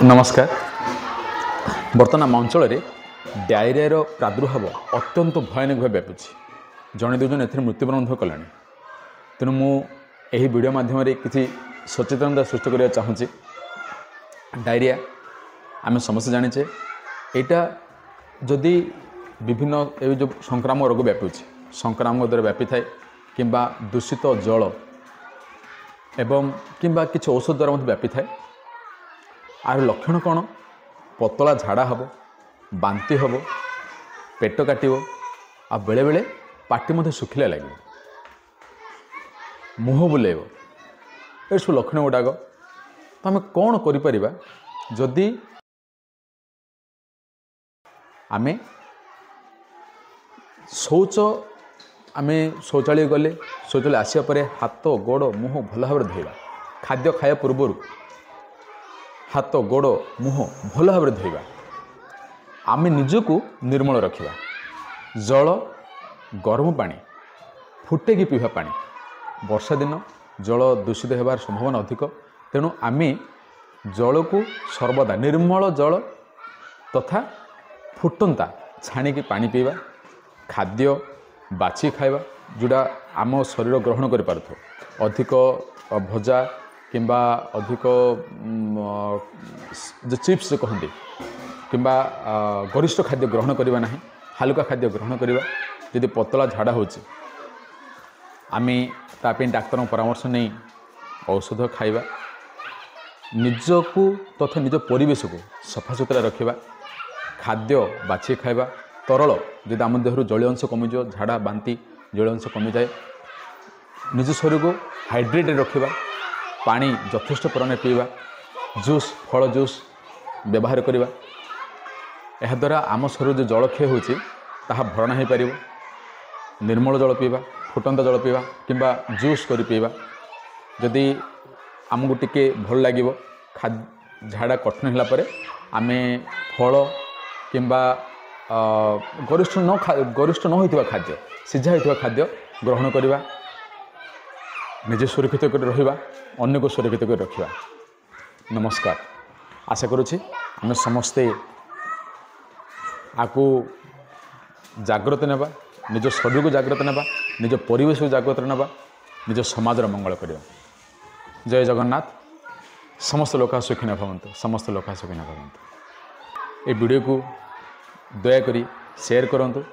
नमस्कार। बर्तमान आम अंचल डायरिया प्रादुर्भाव अत्यंत भयानक भाव व्यापुची। जड़े दुजन ए मृत्युवरण कला। तेणु मुझे वीडियो माध्यम किसी सचेतनता सृष्टि करने चाहूँगी। डायरिया आम समस्त जाचे यहाँ जदि विभिन्न जो संक्रामक रोग व्यापुची संक्रामक द्वारा व्यापी थाए कि दूषित जल एवं किंबा किसी औषध द्वारा व्यापी थाए। आर लक्षण कौन? पतला झाड़ा हम, बांति हम, पेट काटब, आ बेले बेले पाटी मध्य सुखिला लगे, मुह बुलेब। ये सब लक्षण गुड़ाक तो आम कौन करिपरिबा जदि आमे शौच आमे शौचालय गले शौचालय आसिया परे हाथ गोड़ मुह भल भाव धोइबा। खाद्य खाया पूर्व हाथ गोड़ मुह भल भाव धोइबा। आमे निजको निर्मल रखिबा। जल गरम पानी फुटेकी पीवा। पानी वर्षा दिन जल दूषित होबार संभावना अधिक। तेणु आमे जल को सर्वदा निर्मल जल तथा फुटंता छाणिकी पानी पीवा। खाद्य बाछि खाइबा जोड़ा आम शरीर ग्रहण कर पारथो। अधिक भजा किंबा अधिक जो चिप्स जो कहते किंबा गरिष्ठ खाद्य ग्रहण करवा ना। हालुका खाद्य ग्रहण करवा। यदि पतला झाड़ा होची आमे तापे डाक्तर परामर्श नहीं औषध खाइबा। निजको तथा निज परिवेश को सफा सुतरा रखिबा। खाद्य बाछि खाइबा। तरल जदि आम देहर जलीय अंश कमिज झाड़ा बांति जलीय अंश कमी जाए। निज शरीर को हाइड्रेटेड रखिबा। पानी यथेष्ट परिमाण पीवा। जूस फल जूस व्यवहार करवा। यह द्वारा आम शरीर जो जलक्षय होची ताहा भरणा हो पार। निर्मल जल पीवा, फुटंता जल पीवा किंबा जूस कर पीवा। जदि आमको टिके भल लगे झाड़ा कठिन होला परे आमे फल किंबा गरिष्ठ न होइतिबा खाद्य सिझा होइतिबा खाद्य ग्रहण करवा। निजे सुरक्षित कर रहिबा, अन्य को सुरक्षित कर रखिबा। नमस्कार। आशा करुछि आम समस्ते आकु जागृत नेबा, निज शरीर को जागृत नेबा, निज परिवेश को जागृत नेबा, निज समाज मंगल करवा। जय जगन्नाथ। समस्त लोक सुखी न भवन्तु। समस्त लोक सुखी न भवन्तु। ए वीडियो को दयाकोरी शेयर करंतु।